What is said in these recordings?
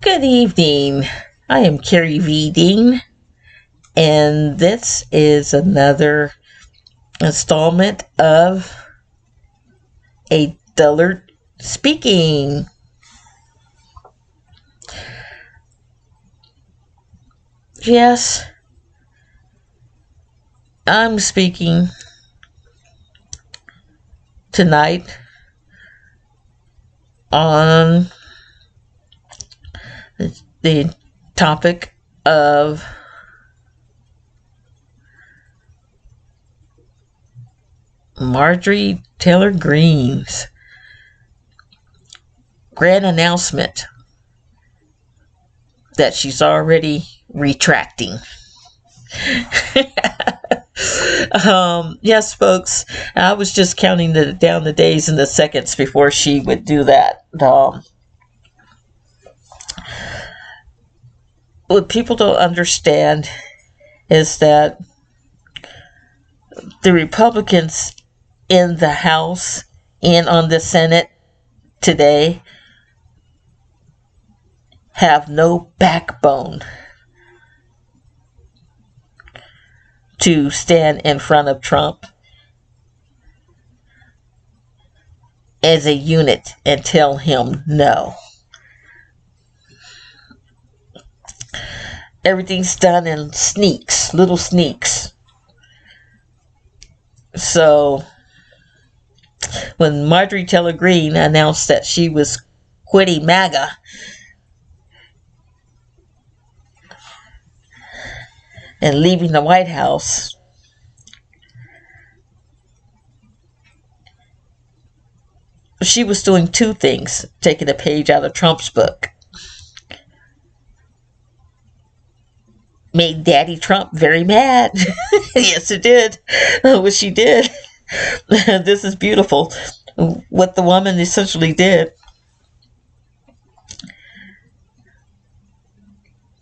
Good evening. I am Carrie V. Dean, and this is another installment of A Dullard Speaking. Yes, I'm speaking tonight on the topic of Marjorie Taylor Greene's grand announcement that she's already retracting. Yes, folks, I was just counting down the days and the seconds before she would do that. What people don't understand is that the Republicans in the House and on the Senate today have no backbone to stand in front of Trump as a unit and tell him no. Everything's done in sneaks, little sneaks. So when Marjorie Taylor Greene announced that she was quitting MAGA, and leaving the White House, she was doing two things, taking a page out of Trump's book. Made Daddy Trump very mad. Yes, it did. What she did. This is beautiful. What the woman essentially did.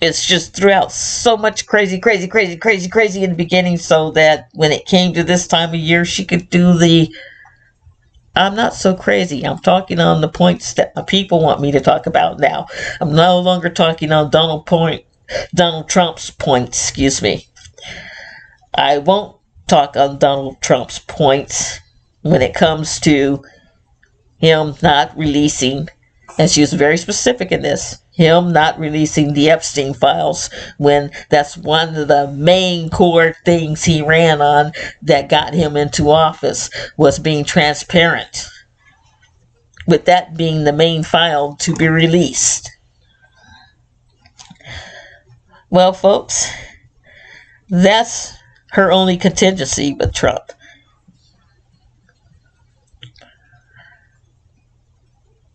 It's just threw out so much crazy in the beginning, so that when it came to this time of year, she could do the I'm not so crazy. I'm talking on the points that my people want me to talk about now. I'm no longer talking on Donald Trump's points, excuse me. I won't talk on Donald Trump's points when it comes to him not releasing, and she was very specific in this, him not releasing the Epstein files, when that's one of the main core things he ran on that got him into office, was being transparent, with that being the main file to be released. Well, folks, that's her only contingency with Trump.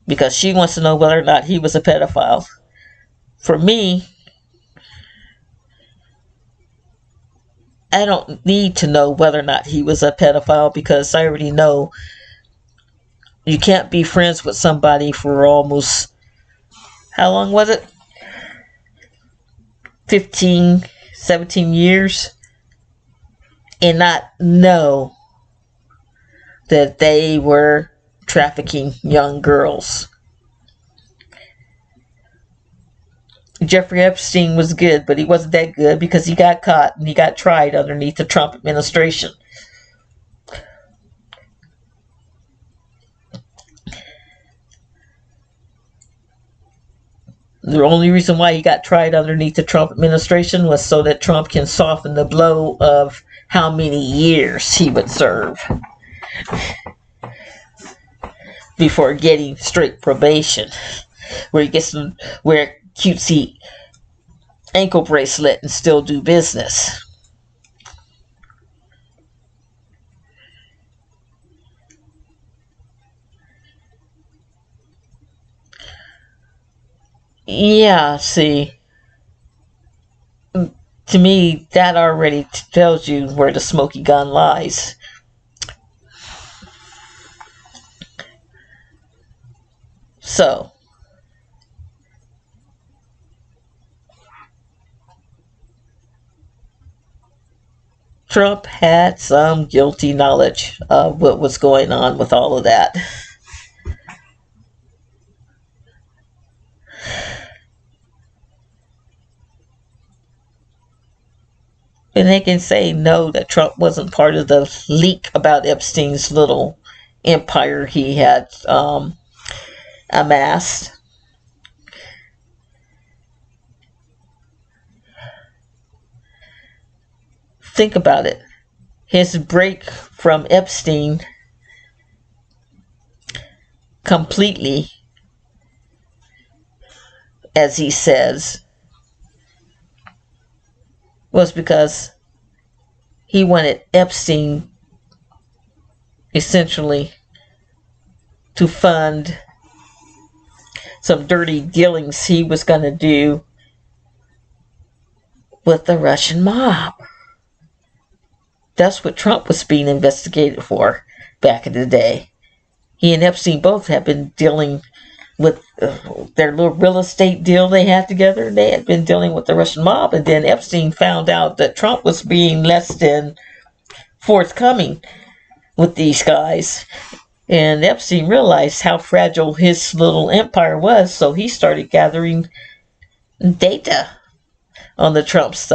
Because she wants to know whether or not he was a pedophile. For me, I don't need to know whether or not he was a pedophile, because I already know you can't be friends with somebody for almost, how long was it? 15, 17 years, and not know that they were trafficking young girls. Jeffrey Epstein was good, but he wasn't that good because he got caught and he got tried underneath the Trump administration. The only reason why he got tried underneath the Trump administration was so that Trump can soften the blow of how many years he would serve before getting straight probation, where he gets to wear a cutesy ankle bracelet and still do business. Yeah, see, to me, that already tells you where the smoky gun lies. So, Trump had some guilty knowledge of what was going on with all of that. And they can say no, that Trump wasn't part of the leak about Epstein's little empire he had amassed. Think about it. His break from Epstein completely, as he says, was because he wanted Epstein essentially to fund some dirty dealings he was going to do with the Russian mob. That's what Trump was being investigated for back in the day. He and Epstein both had been dealing with their little real estate deal they had together. They had been dealing with the Russian mob, and then Epstein found out that Trump was being less than forthcoming with these guys. And Epstein realized how fragile his little empire was, so he started gathering data on the Trumps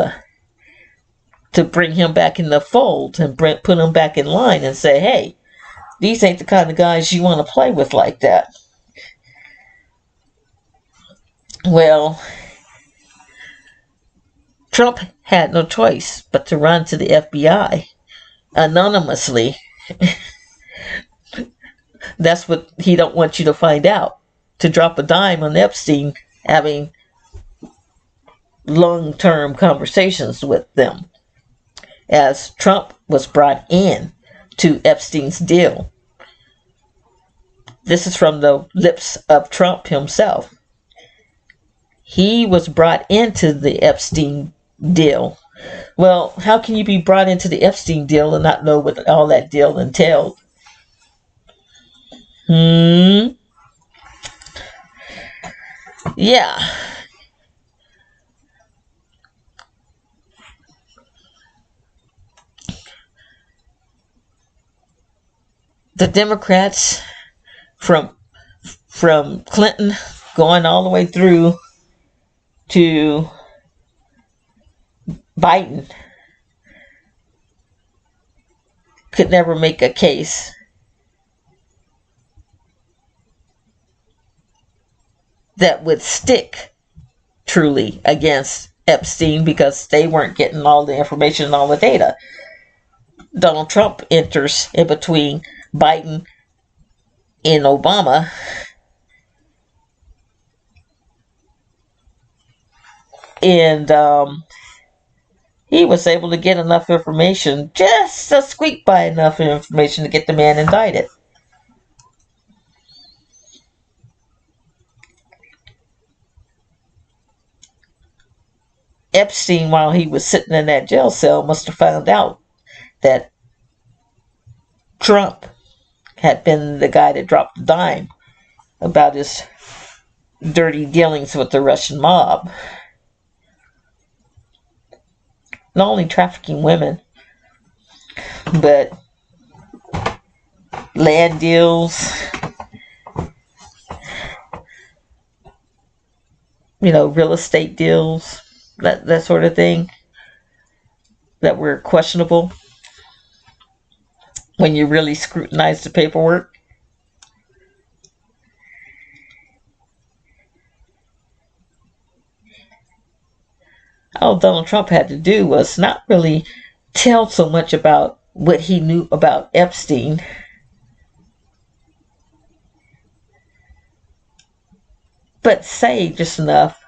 to bring him back in the fold and put him back in line and say, hey, these ain't the kind of guys you want to play with like that. Well, Trump had no choice but to run to the FBI anonymously. That's what he don't want you to find out. To drop a dime on Epstein having long-term conversations with them, as Trump was brought in to Epstein's deal. This is from the lips of Trump himself. He was brought into the Epstein deal. Well, how can you be brought into the Epstein deal and not know what all that deal entailed? Yeah. The Democrats from Clinton going all the way through to Biden could never make a case that would stick truly against Epstein, because they weren't getting all the information and all the data. Donald Trump enters in between Biden and Obama, and he was able to get enough information, just to squeak by enough information to get the man indicted. Epstein, while he was sitting in that jail cell, must have found out that Trump had been the guy that dropped the dime about his dirty dealings with the Russian mob. Not only trafficking women, but land deals, real estate deals, that sort of thing, that were questionable when you really scrutinize the paperwork. All Donald Trump had to do was not really tell so much about what he knew about Epstein, but say just enough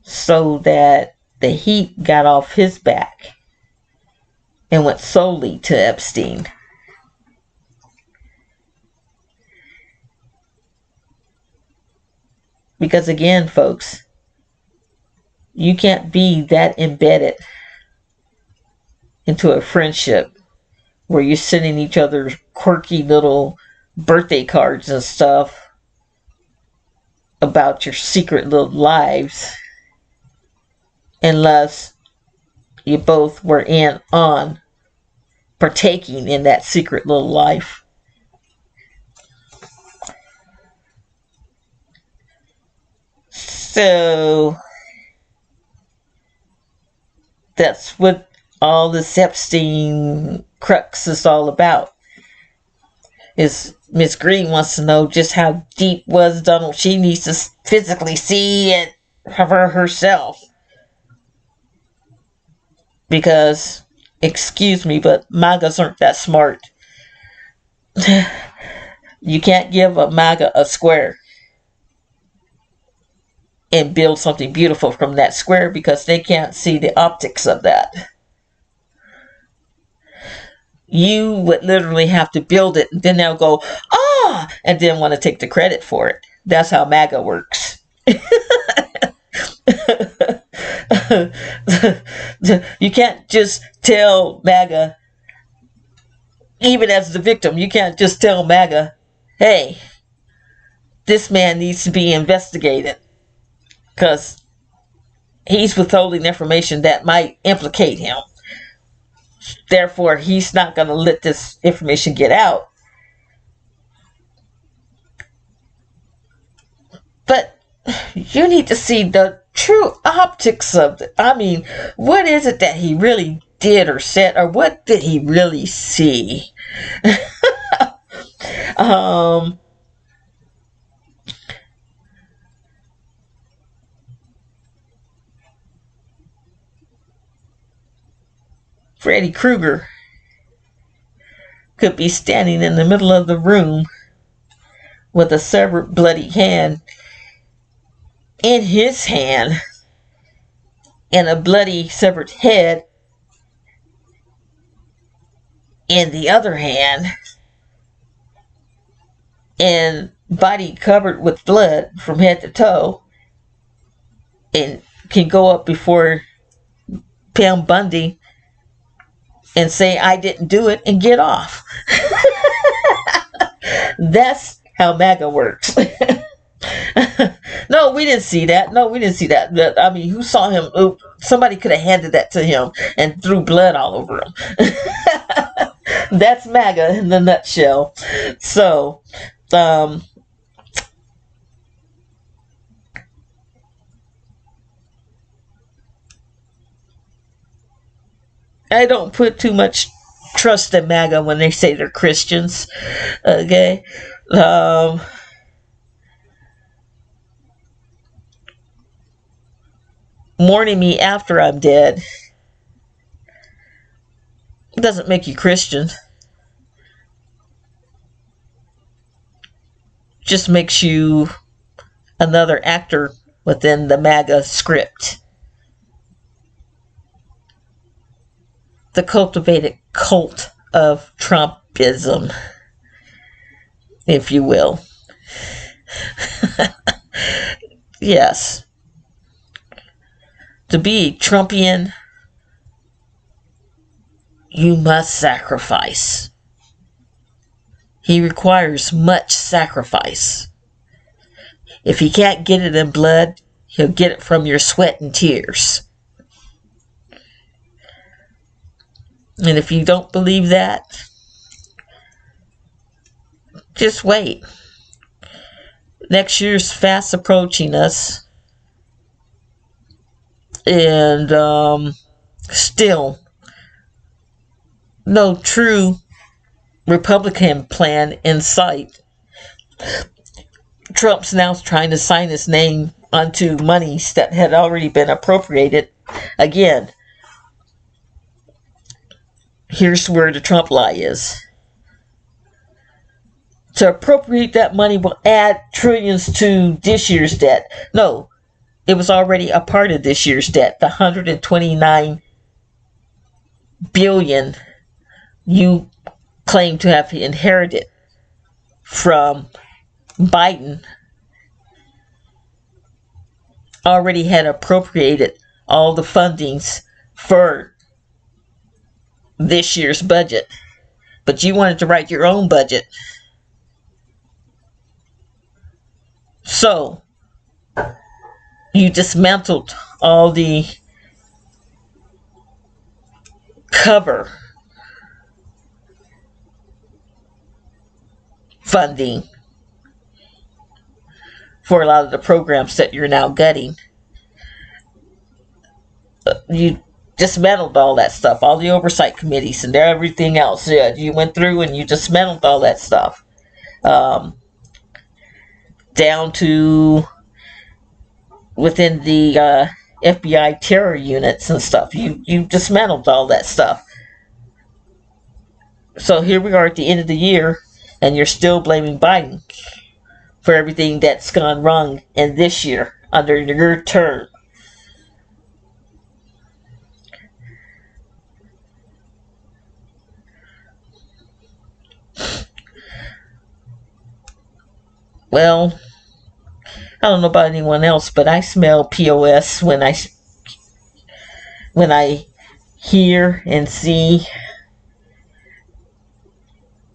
so that the heat got off his back and went solely to Epstein. Because again, folks, you can't be that embedded into a friendship where you're sending each other quirky little birthday cards and stuff about your secret little lives, unless you both were in on partaking in that secret little life. So That's what all this Epstein crux is all about. Is Miss Green wants to know just how deep was Donald. She needs to physically see it for herself. Because, excuse me, but MAGAs aren't that smart. You can't give a MAGA a square and build something beautiful from that square because they can't see the optics of that. You would literally have to build it, and then they'll go, ah, and then want to take the credit for it. That's how MAGA works. You can't just tell MAGA, even as the victim, you can't just tell MAGA, hey, this man needs to be investigated because he's withholding information that might implicate him. Therefore, he's not going to let this information get out. But you need to see the true optics of it. I mean, what is it that he really did or said, or what did he really see? Freddy Krueger could be standing in the middle of the room with a severed bloody hand in his hand and a bloody severed head in the other hand, and body covered with blood from head to toe, and can go up before Pam Bundy and say, I didn't do it, and get off. That's how MAGA works. No, we didn't see that. No, we didn't see that. I mean, who saw him? Somebody could have handed that to him and threw blood all over him. That's MAGA in a nutshell. So, I don't put too much trust in MAGA when they say they're Christians. Okay. Mourning me after I'm dead doesn't make you Christian. Just makes you another actor within the MAGA script. The cultivated cult of Trumpism, if you will. Yes. To be Trumpian, you must sacrifice. He requires much sacrifice. If he can't get it in blood, he'll get it from your sweat and tears. And if you don't believe that, just wait. Next year's fast approaching us. And still no true Republican plan in sight. Trump's now trying to sign his name onto monies that had already been appropriated. Again, here's where the Trump lie is. To appropriate that money will add trillions to this year's debt. No, it was already a part of this year's debt. The $129 billion you claim to have inherited from Biden already had appropriated all the fundings for this year's budget. But you wanted to write your own budget. So, you dismantled all the cover funding for a lot of the programs that you're now gutting. You dismantled all that stuff, all the oversight committees and everything else. Yeah, you went through and you dismantled all that stuff, down to within the FBI terror units and stuff. You dismantled all that stuff. So here we are at the end of the year, and you're still blaming Biden for everything that's gone wrong in this year under your term. Well, I don't know about anyone else, but I smell POS when I hear and see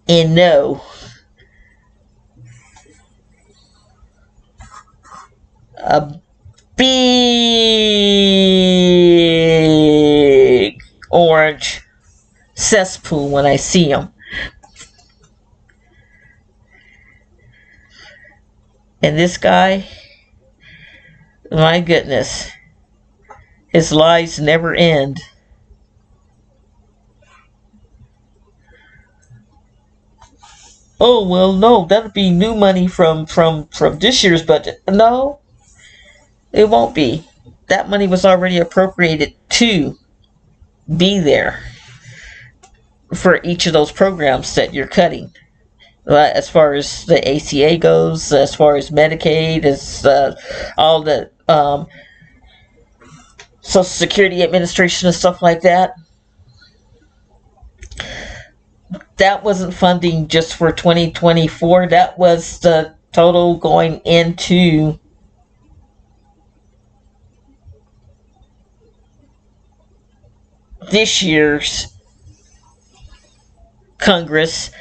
and know a big orange cesspool when I see them. And this guy, my goodness, his lies never end. Oh, well, no, that'll be new money from this year's budget. No, it won't be. That money was already appropriated to be there for each of those programs that you're cutting. As far as the ACA goes, as far as Medicaid, as all the Social Security Administration and stuff like that. That wasn't funding just for 2024. That was the total going into this year's Congress,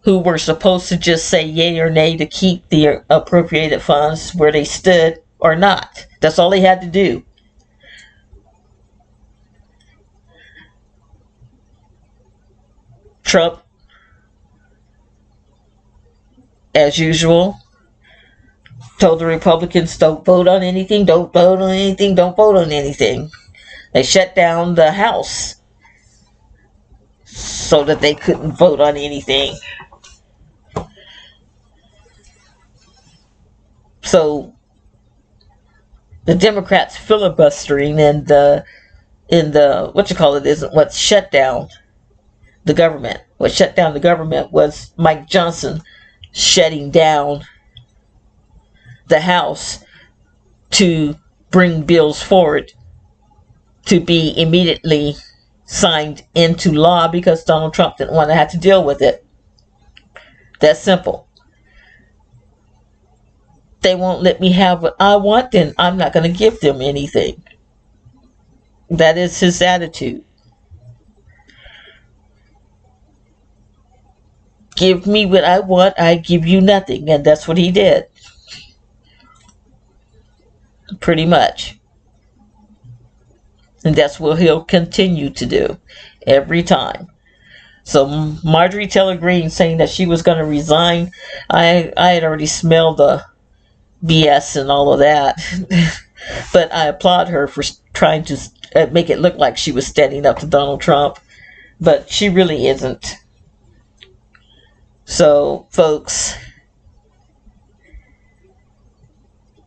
who were supposed to just say yay or nay to keep the appropriated funds where they stood or not. That's all they had to do. Trump, as usual, told the Republicans, don't vote on anything, don't vote on anything, don't vote on anything. They shut down the House so that they couldn't vote on anything. So the Democrats filibustering and the isn't what shut down the government. What shut down the government was Mike Johnson shutting down the House to bring bills forward to be immediately signed into law because Donald Trump didn't want to have to deal with it. That's simple. They won't let me have what I want, then I'm not going to give them anything. That is his attitude. Give me what I want, I give you nothing. And that's what he did. Pretty much. And that's what he'll continue to do every time. So Marjorie Taylor Greene saying that she was going to resign, I had already smelled the BS and all of that. But I applaud her for trying to make it look like she was standing up to Donald Trump. But she really isn't. So, folks,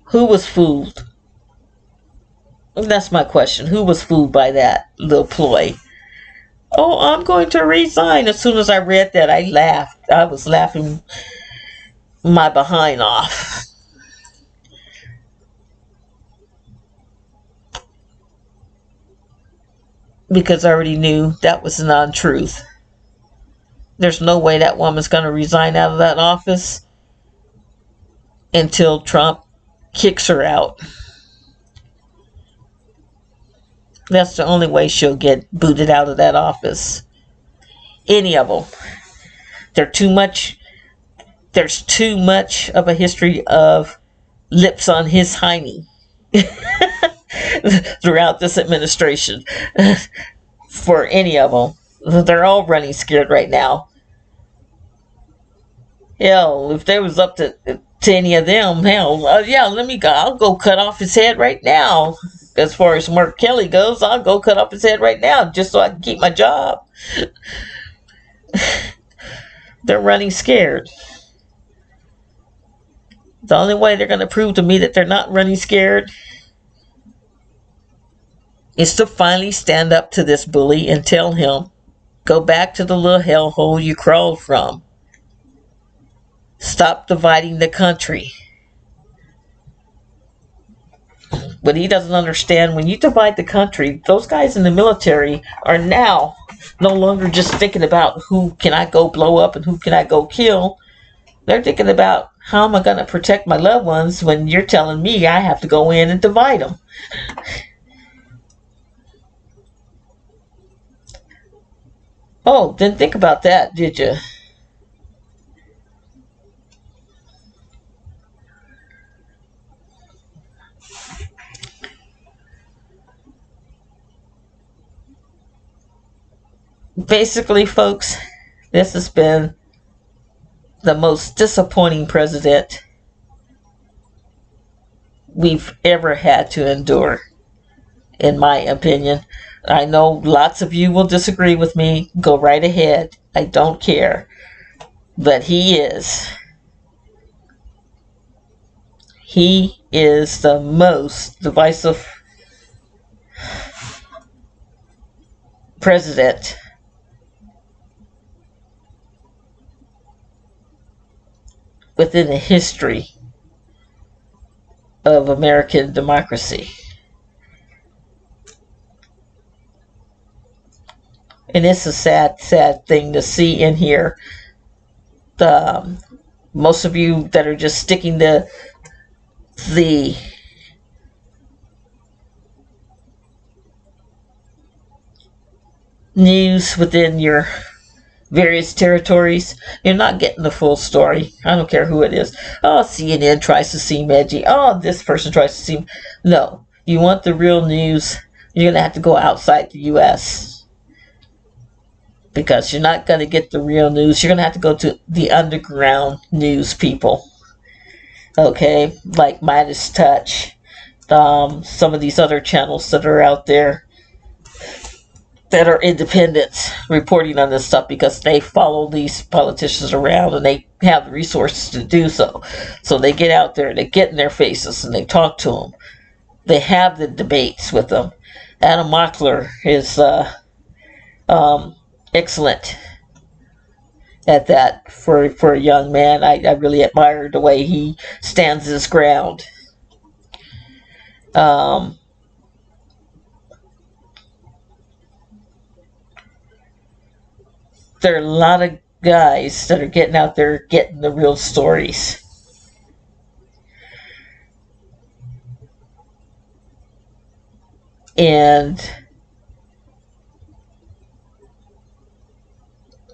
who was fooled? That's my question. Who was fooled by that little ploy? Oh, I'm going to resign. As soon as I read that, I laughed. I was laughing my behind off. Because I already knew that was a non-truth. There's no way that woman's going to resign out of that office until Trump kicks her out. That's the only way she'll get booted out of that office. Any of them. There's too much of a history of lips on his hiney throughout this administration for any of them. They're all running scared right now. Hell, if they was up to any of them, hell, yeah, let me go. I'll go cut off his head right now. as far as Mark Kelly goes, I'll go cut off his head right now just so I can keep my job. They're running scared. The only way they're going to prove to me that they're not running scared is to finally stand up to this bully and tell him, go back to the little hellhole you crawled from. Stop dividing the country. But he doesn't understand, when you divide the country, those guys in the military are now no longer just thinking about who can I go blow up and who can I go kill. They're thinking about, how am I going to protect my loved ones when you're telling me I have to go in and divide them? Oh, didn't think about that, did you? Basically, folks, this has been the most disappointing president we've ever had to endure, in my opinion. I know lots of you will disagree with me. Go right ahead. I don't care. But he is the most divisive president within the history of American democracy. And it's a sad, sad thing to see in here. Most of you that are just sticking to the news within your various territories, you're not getting the full story. I don't care who it is. Oh, CNN tries to seem edgy. Oh, this person tries to seem... No. You want the real news, you're going to have to go outside the U.S. because you're not going to get the real news. You're going to have to go to the underground news people. Okay? Like Midas Touch. Some of these other channels that are out there that are independents reporting on this stuff, because they follow these politicians around and they have the resources to do so. So they get out there, they get in their faces and they talk to them. They have the debates with them. Adam Mockler is excellent at that for a young man. I really admire the way he stands his ground. There are a lot of guys that are getting out there getting the real stories. And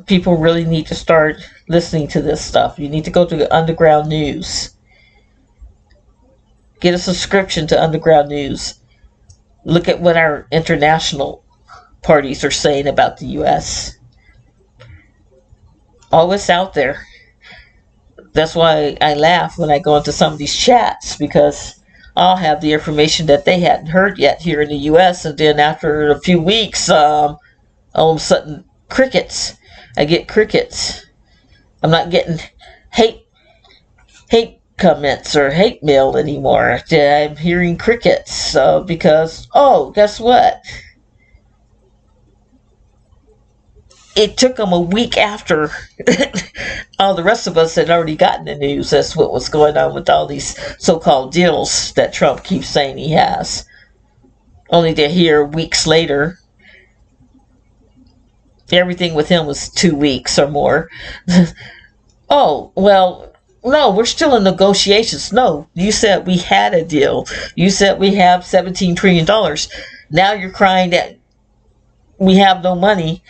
people really need to start listening to this stuff. You need to go to the underground news. Get a subscription to underground news. Look at what our international parties are saying about the U.S. Always out there. That's why I laugh when I go into some of these chats, because I'll have the information that they hadn't heard yet here in the U.S. and then after a few weeks, all of a sudden, crickets. I get crickets. I'm not getting hate comments or hate mail anymore. I'm hearing crickets because, oh, guess what? It took them a week after all the rest of us had already gotten the news. That's what was going on with all these so-called deals that Trump keeps saying he has. Only to hear weeks later, everything with him was 2 weeks or more. Oh, well, no, we're still in negotiations. No, you said we had a deal. You said we have $17 trillion. Now you're crying that we have no money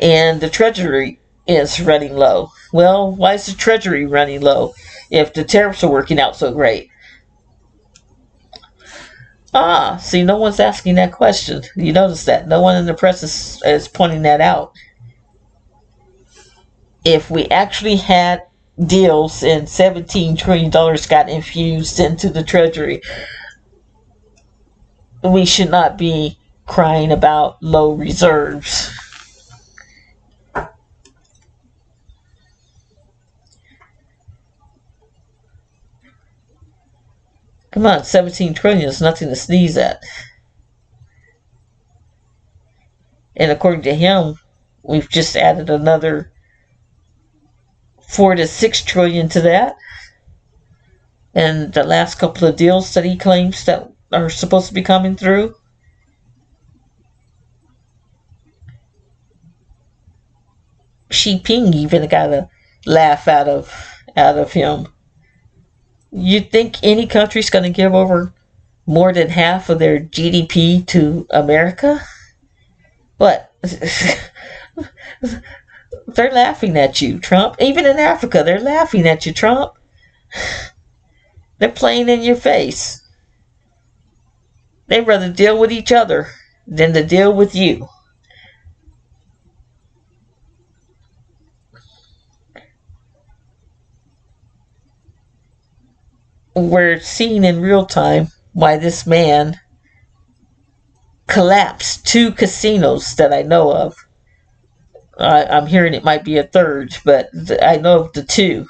and the Treasury is running low. Well, why is the Treasury running low if the tariffs are working out so great? See, no one's asking that question. You notice that? No one in the press is pointing that out. If we actually had deals and $17 trillion got infused into the Treasury, we should not be crying about low reserves. Come on, 17 trillion is nothing to sneeze at. And according to him, we've just added another 4 to 6 trillion to that. And the last couple of deals that he claims that are supposed to be coming through. Xi Jinping even got a laugh out of him. You think any country's going to give over more than half of their GDP to America? What? They're laughing at you, Trump. Even in Africa, they're laughing at you, Trump. They're playing in your face. They'd rather deal with each other than to deal with you. We're seeing in real time why this man collapsed 2 casinos that I know of. I'm hearing it might be a third, but I know of the 2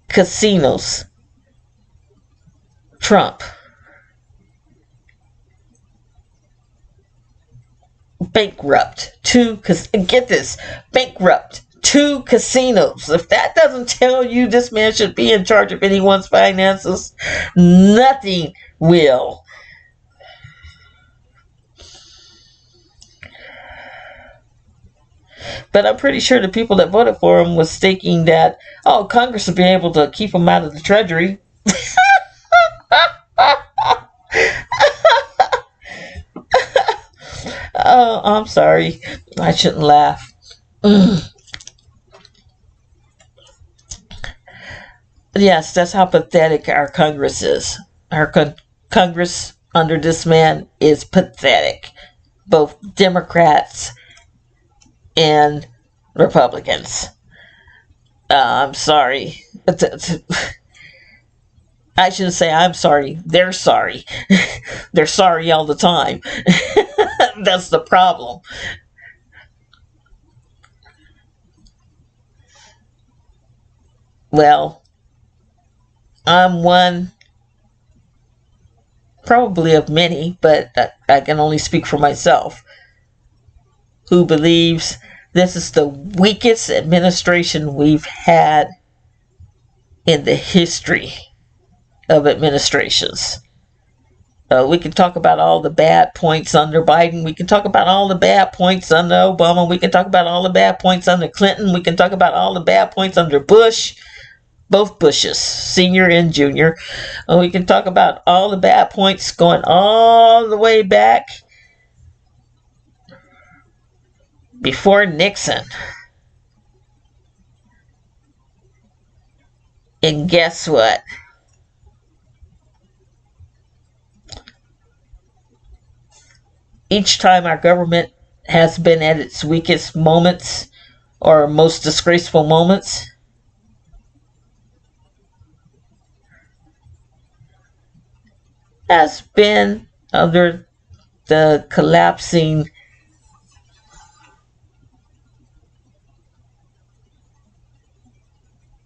casinos. Trump. Bankrupt. Get this. Bankrupt. 2 casinos. If that doesn't tell you this man should be in charge of anyone's finances, nothing will. But I'm pretty sure the people that voted for him was thinking that, oh, Congress would be able to keep him out of the Treasury. Oh, I'm sorry. I shouldn't laugh. Yes, that's how pathetic our Congress is. Our Congress under this man is pathetic. Both Democrats and Republicans. I'm sorry. I shouldn't say I'm sorry. They're sorry. They're sorry all the time. That's the problem. Well, I'm one, probably of many, but I can only speak for myself, who believes this is the weakest administration we've had in the history of administrations. We can talk about all the bad points under Biden. We can talk about all the bad points under Obama. We can talk about all the bad points under Clinton. We can talk about all the bad points under Bush. Both Bushes, senior and junior. We can talk about all the bad points going all the way back before Nixon. And guess what? Each time our government has been at its weakest moments or most disgraceful moments, has been under the collapsing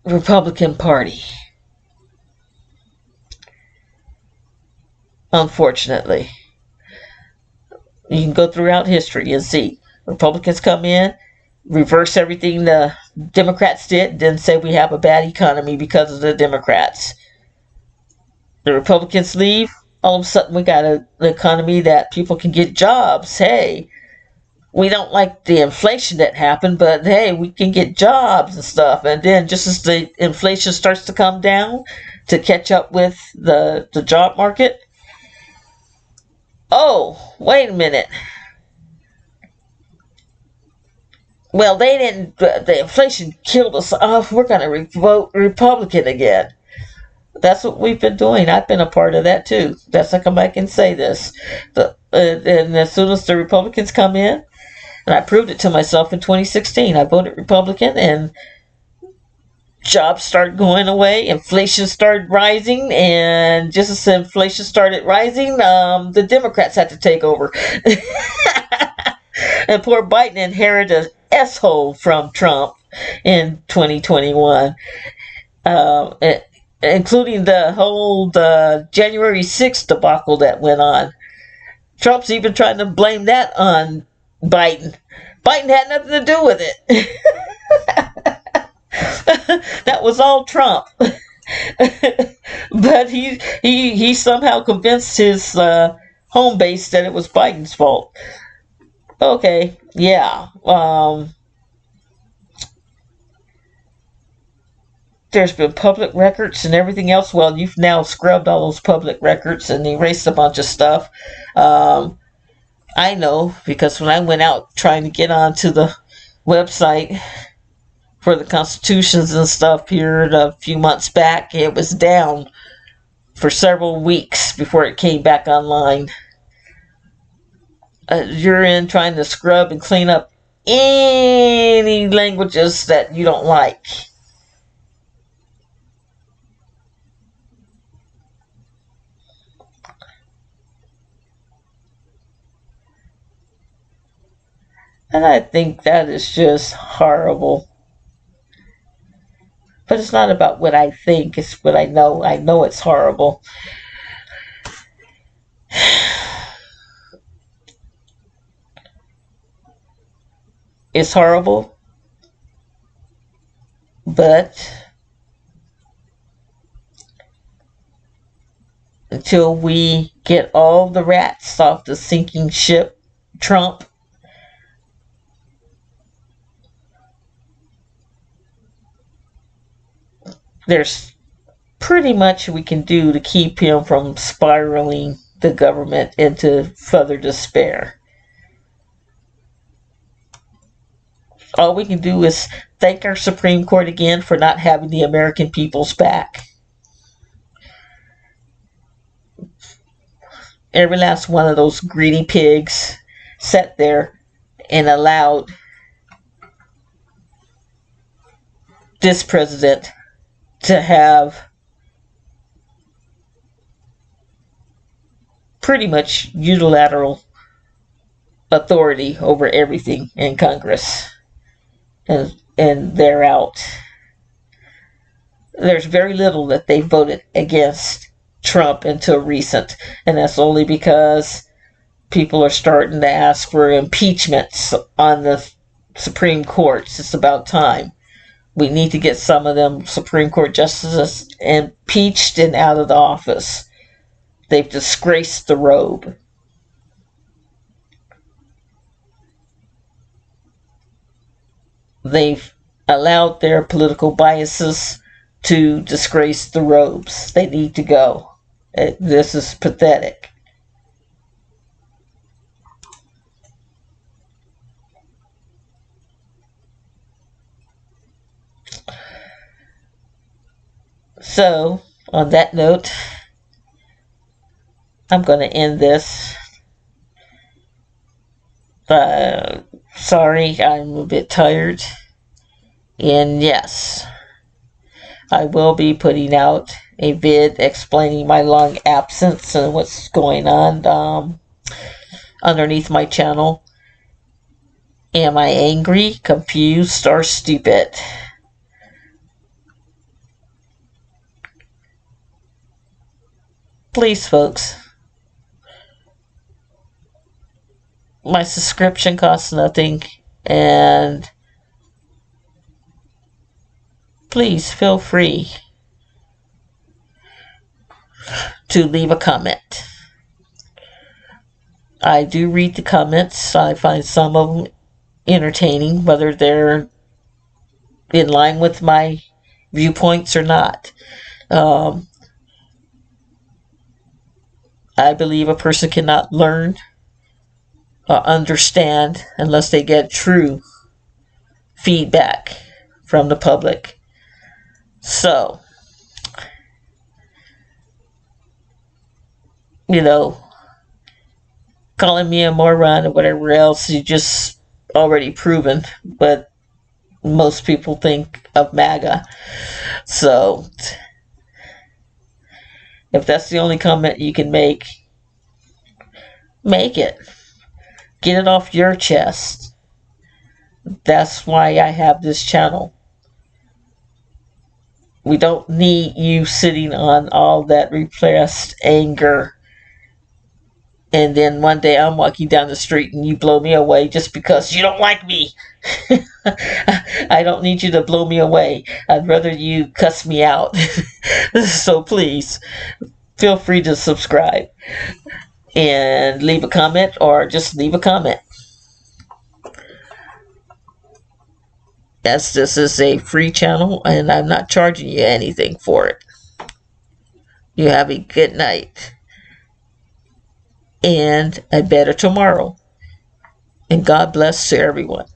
Republican Party. Unfortunately. You can go throughout history and see Republicans come in, reverse everything the Democrats did, then say we have a bad economy because of the Democrats. The Republicans leave, all of a sudden we got an economy that people can get jobs. Hey, we don't like the inflation that happened, but hey, we can get jobs and stuff. And then just as the inflation starts to come down to catch up with the job market, oh, wait a minute. Well, they didn't, the inflation killed us off. We're going to vote Republican again. That's what we've been doing. I've been a part of that too. That's how come I can say this. And as soon as the Republicans come in, and I proved it to myself in 2016, I voted Republican, and jobs started going away, inflation started rising, and just as inflation started rising, the Democrats had to take over. And poor Biden inherited an S-hole from Trump in 2021, uh, including the January 6th debacle that went on. Trump's even trying to blame that on Biden. Biden had nothing to do with it. That was all Trump. But he somehow convinced his home base that it was Biden's fault. Okay, yeah. There's been public records and everything else. Well, you've now scrubbed all those public records and erased a bunch of stuff. I know because when I went out trying to get onto the website for the constitutions and stuff here a few months back, it was down for several weeks before it came back online. You're in trying to scrub and clean up any languages that you don't like. And I think that is just horrible. But it's not about what I think, it's what I know. I know it's horrible. It's horrible. But until we get all the rats off the sinking ship, Trump, there's pretty much we can do to keep him from spiraling the government into further despair. All we can do is thank our Supreme Court again for not having the American people's back. Every last one of those greedy pigs sat there and allowed this president to have pretty much unilateral authority over everything in Congress, and they're out. There's very little that they voted against Trump until recent, and that's only because people are starting to ask for impeachments on the Supreme Courts. It's about time. We need to get some of them Supreme Court justices impeached and out of the office. They've disgraced the robe. They've allowed their political biases to disgrace the robes. They need to go. This is pathetic. So, on that note, I'm going to end this. Sorry, I'm a bit tired. And yes, I will be putting out a vid explaining my long absence and what's going on underneath my channel. Am I angry, confused, or stupid? Please, folks. My subscription costs nothing, and please feel free to leave a comment. I do read the comments. I find some of them entertaining, whether they're in line with my viewpoints or not. I believe a person cannot learn or understand unless they get true feedback from the public. So, calling me a moron or whatever else, you just already proven. But most people think of MAGA. So if that's the only comment you can make it. Get it off your chest. That's why I have this channel. We don't need you sitting on all that repressed anger, and then one day I'm walking down the street and you blow me away just because you don't like me. I don't need you to blow me away. I'd rather you cuss me out. So please, feel free to subscribe and leave a comment, or just leave a comment. As this is a free channel and I'm not charging you anything for it. You have a good night and a better tomorrow. And God bless to everyone.